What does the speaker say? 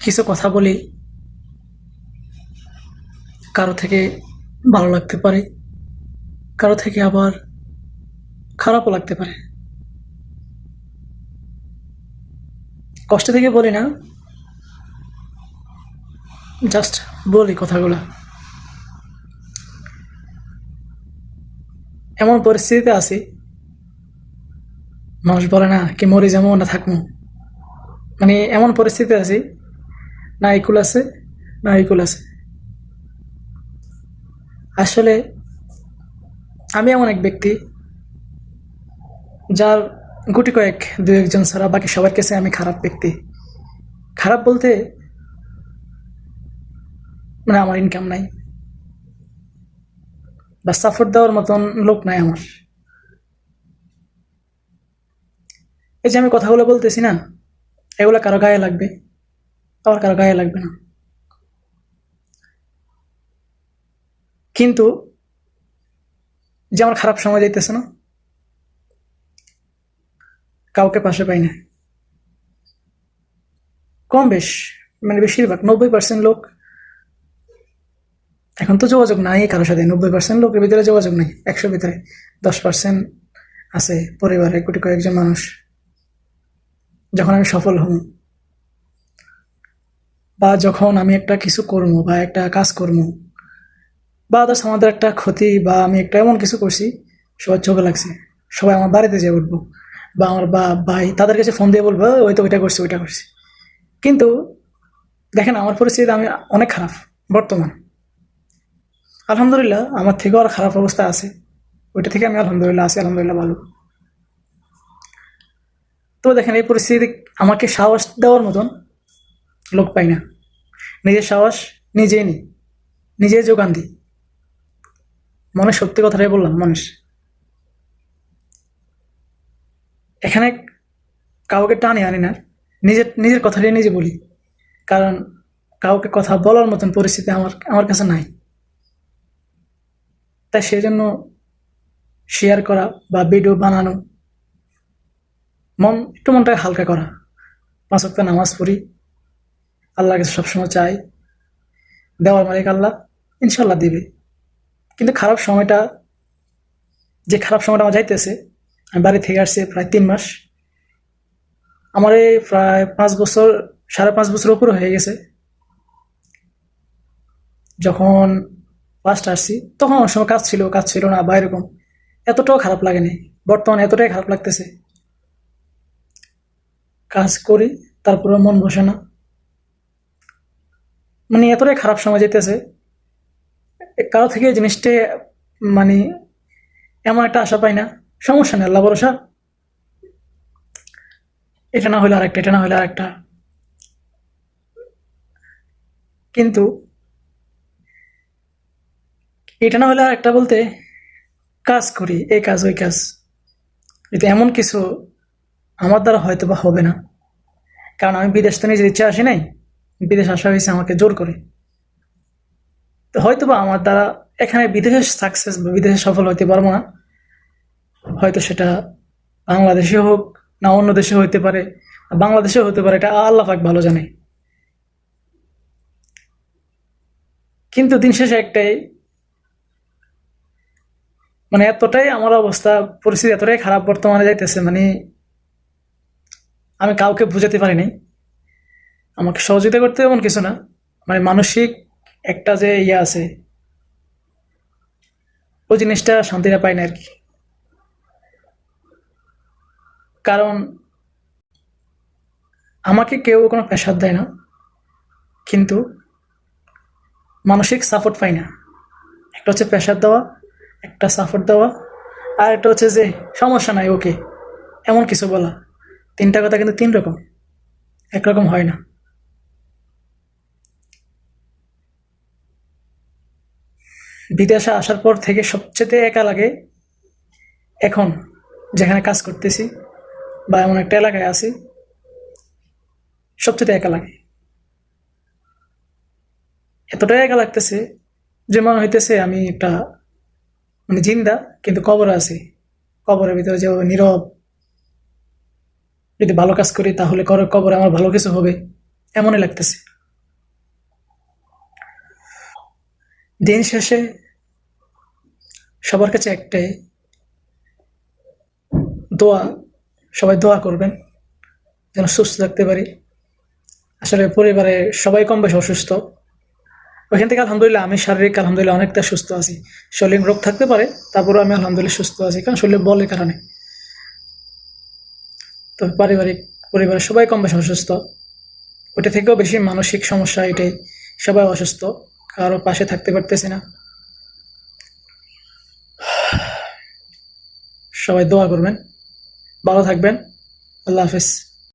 কিছু কথা বলি, কারো থেকে ভালো লাগতে পারে, কারো থেকে আবার খারাপও লাগতে পারে। কষ্ট থেকে বলি না, জাস্ট বলি কথাগুলো। এমন পরিস্থিতিতে আছি, মানুষ বলে না কি মরে যাবো না থাকবো, মানে এমন পরিস্থিতিতে আছি, না ইকুল আছে না ইকুল আছে। আসলে আমি এমন এক ব্যক্তি যার গুটি কয়েক দু একজন ছাড়া বাকি সবার কাছে আমি খারাপ ব্যক্তি। খারাপ বলতে মানে আমার ইনকাম নাই বা সাপোর্ট দেওয়ার মতন লোক নাই আমার। এই যে আমি কথাগুলো বলতেছি না, এগুলো কারো গায়ে লাগবে, আবার কারো গায়ে লাগবে না, কিন্তু যে আমার খারাপ সময় যাইতেছে না, কাউকে পাশে পাই না। কম বেশ, মানে বেশিরভাগ 90% লোক এখন তো যোগাযোগ নাই কারোর সাথে। 90% লোকের ভিতরে যোগাযোগ নাই, 100 ভিতরে 10% আছে পরিবারে কোটি কয়েকজন মানুষ। যখন আমি সফল হব বা যখন আমি একটা কিছু করবো বা একটা কাজ করবো বা আদার্স আমাদের একটা ক্ষতি বা আমি একটা এমন কিছু করছি, সবার চোখে লাগছে, সবাই আমার বাড়িতে যেয়ে উঠবো বা আমার বা ভাই তাদের কাছে ফোন দিয়ে বলবো ওই তো ওইটা করছি ওইটা করছি। কিন্তু দেখেন আমার পরিস্থিতি আমি অনেক খারাপ বর্তমান। আলহামদুলিল্লাহ আমার থেকেও আর খারাপ অবস্থা আছে, ওইটা থেকে আমি আলহামদুলিল্লাহ আছি, আলহামদুলিল্লাহ ভালো। তো দেখেন এই পরিস্থিতি আমাকে সাহস দেওয়ার মতন লোক পাই না। নিজের সাহস নিজেই নিই, নিজেই যোগান দিই। মনে সত্যি কথাটাই বললাম মানুষ। এখানে কাউকে টানি আনি না, নিজের নিজের কথাটাই নিজে বলি। কারণ কাউকে কথা বলার মতন পরিস্থিতি আমার আমার কাছে নাই। তাই সেই জন্য শেয়ার করা বা ভিডিও বানানো, একটু মনটাকে হালকা করা। 5 ওয়াক্ত নামাজ পড়ি, আল্লাহর কাছে সবসময় চাই, দেওয়ার মালিক আল্লাহ, ইনশাল্লাহ দিবে। কিন্তু খারাপ সময়টা, যে খারাপ সময়টা আমার যাইতেছে, আমি বাড়ি থেকে আসছি প্রায় 3 মাস, আমার এই প্রায় 5 বছর, 5.5 বছর উপরে হয়ে গেছে। যখন ফার্স্ট আসছি তখন অনেক সময় কাজ ছিল না বা এরকম, এতটাও খারাপ লাগেনি। বর্তমানে এতটাই খারাপ লাগতেছে, কাজ করি তারপরে মন বসে না, মানে এতটাই খারাপ সময় যেতেছে। কারো থেকে এই জিনিসটা মানে এমন একটা আশা পাই না, সমস্যা নেই আল্লাহ ভরসা, এটা না হলে আরেকটা, এটা না হলে আরেকটা। কিন্তু এটা না হলে আরেকটা বলতে কাজ করি, এই কাজ ওই কাজ, কিন্তু এমন কিছু আমার দ্বারা হয়তো বা হবে না। কারণ আমি বিদেশ তো নিজের ইচ্ছা আসি নাই, বিদেশ আসা হয়েছে আমাকে জোর করে। তো হয়তো বা আমার দ্বারা এখানে বিদেশে সাকসেস বা বিদেশে সফল হতে পারবো না, হয়তো সেটা বাংলাদেশে হোক না অন্য দেশে হইতে পারে, বাংলাদেশেও হতে পারে, এটা আল্লাহ পাক ভালো জানে। কিন্তু দিন শেষে একটাই, মানে এতটাই আমার অবস্থা, পরিস্থিতি এতটাই খারাপ বর্তমানে যাইতেছে, মানে আমি কাউকে বুঝাতে পারি নাই। আমাকে সহযোগিতা করতে এমন কিছু না, মানে মানসিক একটা যে ইয়ে আছে, ওই জিনিসটা শান্তিটা পাই না আর কি। কারণ আমাকে কেউ কোনো প্রেশার দেয় না, কিন্তু মানসিক সাপোর্ট পাই না। একটা হচ্ছে প্রেশার দেওয়া, একটা সাপোর্ট দেওয়া, আর একটা হচ্ছে যে সমস্যা নাই ওকে, এমন কিছু বলা। 3টা কথা কিন্তু 3 রকম, একরকম হয় না। বিদেশে আসার পর থেকে সবচেয়ে একা লাগে এখন, যেখানে কাজ করতেছি বা এমন একটা এলাকায় আছি, সবচেয়ে একা লাগে। এতটাই একা লাগতেছে যে মনে হইতেছে আমি একটা মানে জিন্দা কিন্তু কবরে আছি। কবরের ভিতরে যে নীরব, যদি ভালো কাজ করি তাহলে কবরে আমার ভালো কিছু হবে, এমনই লাগতেছে। দিন শেষে সবার কাছে একটাই দোয়া, সবাই দোয়া করবেন যেন সুস্থ থাকতে পারি। আসলে পরিবারে সবাই কম বেশি অসুস্থ, ওইখান থেকে আলহামদুলিল্লাহ আমি শারীরিক আলহামদুলিল্লাহ অনেকটা সুস্থ আছি। শরীর রোগ থাকতে পারে, তারপরেও আমি আলহামদুলিল্লাহ সুস্থ আছি, কারণ শরীরের বলের কারণে। তো পরিবারের সবাই কম বেশি অসুস্থ, ওটা থেকেও বেশি মানসিক সমস্যা এটাই, সবাই অসুস্থ, কারো পাশে থাকতে পারতেছি না। সবাই দোয়া করবেন, ভালো থাকবেন, আল্লাহ হাফেজ।